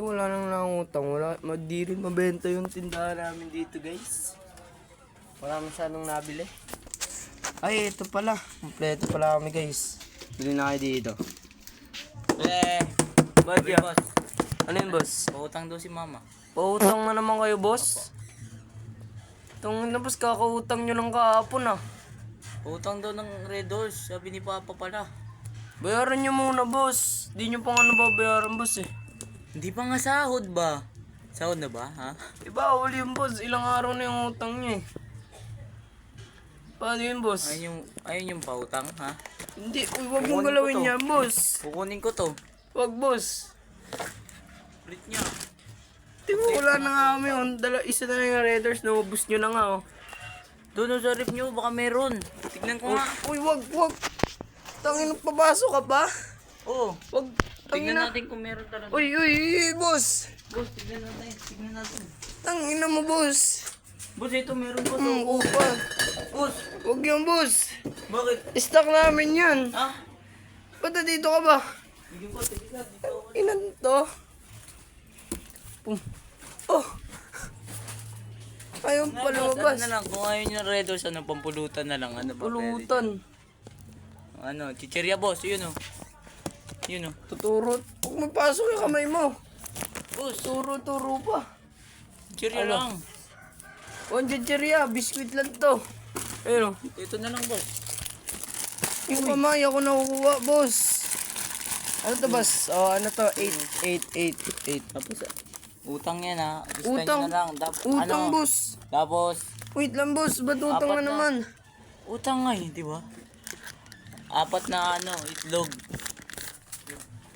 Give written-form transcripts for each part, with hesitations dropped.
Buti wala nang nangutang. Di rin mabenta yung tindahan namin dito, guys. Wala masyadong nabili. Ay, ito pala. Kompleto pala kami, guys. Bili na kayo dito. Boss. Ano yun, boss? Pautang daw si mama. Pautang na naman kayo, boss. Itong boss, kakautang nyo lang kahapon, ah. Pautang daw ng Red Doors. Sabi ni Papa pala. Bayaran nyo muna, boss. Di nyo pa nga nababayaran, boss, eh. Hindi pa nga sahod ba? Sahod na ba, ha? Iba, uli yung boss. Ilang araw na yung utang nyo, eh. Paano yun, boss? Ayun yung pautang, ha? Hindi, huwag mong galawin yan, boss. Kukunin ko to. Huwag, boss. Ulit niya. Tingnan, wala na nga kami. Isa na lang yung Raiders, naubos nyo na nga, oh. Doon sa rip nyo, baka meron. Tignan ko nga. Uy, wag. Tangin, papasok ka pa? Oo. Wag, tangin Tignan na. natin kung meron talaga. Uy, boss. Boss, tignan natin. Tangin na mo, boss. Boss, ito meron boss. Upag. Boss, Wag yan, boss. bakit? Stock namin yan. Ha? Ba't dito ka ba? Tignan ko, tignan dito. Inan to? Oh. Ayaw pa lumabas. Ano na lang, kung ayaw nyo Red Doors, ano, pampulutan na lang. Ano ba? Pulutan. Ano, chicheria boss, yun o. Yun o. Tuturot. Huwag mapasok yung kamay mo. Boss, Turo pa. chicheria Ano? lang. Chicheria, biskuit lang to. Ayun, Ito na lang boss. yung kamay ako nakukuha, boss. Ano to, boss? Oh, ano to? 8. Tapos, utang yan ha. Utang. Na lang. Utang, boss. Tapos, Wait lang, boss. Ba't utang Apat na na. naman? utang nga eh, di ba? 4 na itlog.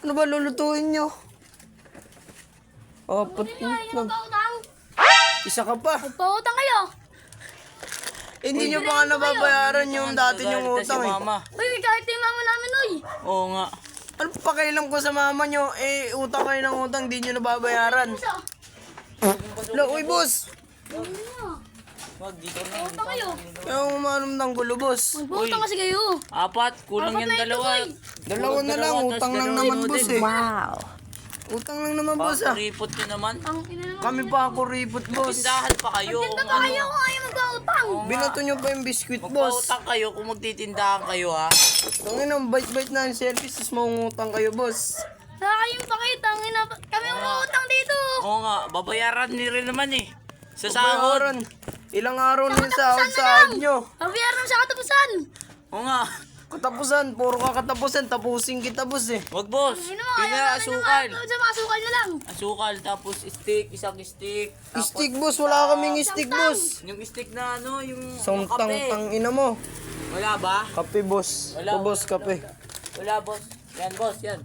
Ano ba lulutuin nyo? Apat na itlog. Pautang? Isa ka pa. Pautang kayo? Hindi nyo pa nga nababayaran yung dati nyong Nagagalit na utang, si eh. mama. Uy, kahit yung mama namin, uy. Oo nga. Ano pakialam ko sa mama nyo? Eh, utang kayo ng utang, di nyo nababayaran. Isa. Uy, boss. Wag, dito na. Pautang kayo. Kaya umanom ng gulo, boss. Pautang kasi kayo. 4, kulang Apat yan na ito, dalawa. boy. Dalawa na lang, Tapos utang lang dalawa naman, mo boss, din. eh. Wow. Utang lang naman, boss, ah. Ripot nyo naman. Ang ina naman. Kami pa ako ripot, boss. Tindahan pa kayo. Tinda kung pa ano. kayo kung ayaw magpautang. Binato nyo pa yung biskuit, boss. Magpautang kayo kung magtitindahan kayo ha. Tangin ang bite-bite na yung service, tapos mangungutang kayo, boss. Sa kayong pakita, ang ina. Kami ang mautang dito. Oo nga, babayaran ni rin naman eh. Sa sahod. Bayaran. Ilang araw na yung sahod nyo. Pabayaran sa katapusan. Oo nga. Katapusan, puro ka katapusan, tapusin kita, boss, eh. Wag boss. Ina mo, Yun ayaw na namin asukal. Sa mga asukal na lang. Asukal, tapos steak, isang steak. Tapos Stick, boss, wala kaming stick, boss. yung steak na ano, yung Samtang kape. tang ina mo. Wala ba? Kape, boss. Wala. Ito, boss, kape. Wala boss. Yan boss, yan.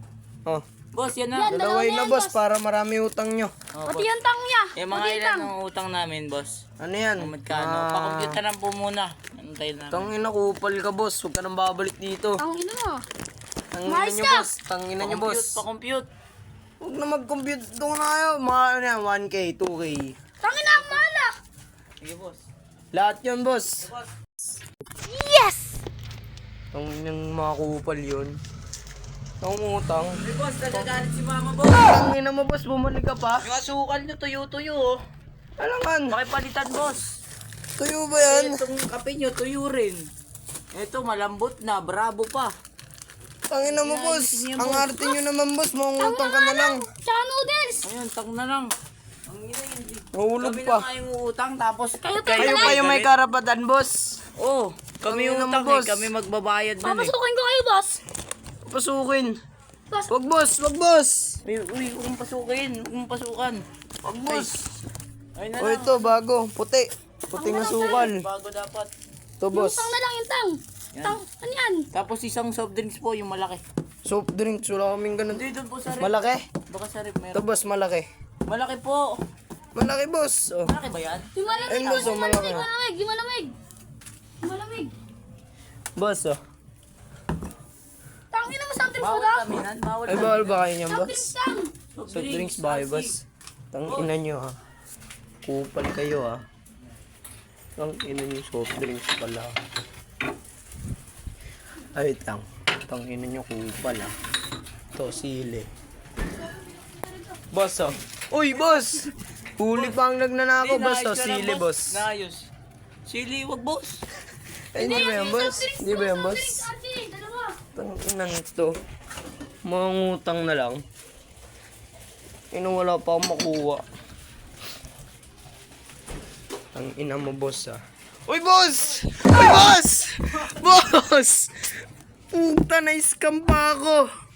Oh. Boss, yan na. Dalaway na, boss, para marami utang nyo. Oh, Pati boss. yung tang niya. Eh mga ilan ang utang namin, boss? Ano yan? Kung magkano? Pa-compute lang po muna. Antayin namin. Tangin na, kupal ka, boss. Huwag ka nang babalik dito. Ang ina mo. Tangina Mais nyo, ka. boss. Tangina nyo, boss. Pa-compute. Huwag na mag-compute. Doon na kayo. Mga ano yan, 1K, 2K. Tangin na ang mala. Sige, boss. Lahat yun, boss. Yes! Tangina ng mga kupal yun. Utang. Hey, boss, nagagalit si mama, boss. Tangina mo, boss. Bumalik ka pa. Yung asukal nyo, tuyo-tuyo, oh. Alangan. Pakipalitan, boss. Tuyo ba yan? Itong kape nyo, tuyo rin. Ito, malambot na, bravo pa. Tangina mo, boss. Ang arte nyo naman, boss. Mangutang ka na lang. Tsaka noodles. Ayun, tang na lang. Ang ina yun. Mahulog Kami pa. na kayong utang, tapos Kayo Kayo pa yung may karapatan, boss. Oh, kami Tangina mo, utang boss. eh. Kami magbabayad nun eh. Papasukin ko kayo, boss. Pasukin. Boss. Wag, boss. Wag, boss. Uy, huwag mong pasukin. Huwag mong pasukan. Wag, boss. Ayun na O lang. ito, bago. Puti. Puting asukal. Bago dapat. Ito, boss. Tang na lang yung tang. Yan. Tang, ano yan? Tapos isang soft drinks po, yung malaki. Soft drinks. Wala kaming ganun. Hindi, doon po sa rep. Malaki. Baka sa rep Ito, meron. boss. Malaki. Malaki po. Malaki, boss. Oh. Malaki ba yan? Yung malamig. Ayun, boss, Yung malaki. malamig. Yung malamig. Yung malamig. Boss, oh. Tangin na mo something Bawal soda. kaminan, bawal Ay, bawal ba kayo niyan, Something boss? tang. Soft drinks ba kayo, boss? Tangina nyo, ha. Kupal kayo, ha. Tangina nyo, soft drinks pala. Ay, tangina nyo, kupal, ha. Ito, sili. Boss, oh. Uy, boss! Huli pa ang nagnanakaw, Hindi, boss, oh. naayos ka na, Sili, boss. Naayos. Sili, wag boss. Ay, hindi ba yan, boss? Hindi ba yan, boss? Archie, dalawa. Tanginan to. Mangutang na lang. Wala pa akong makuha. Ina mo, boss, ah. Uy, boss! Uy, boss! Boss! Puta, na-scam pa ako.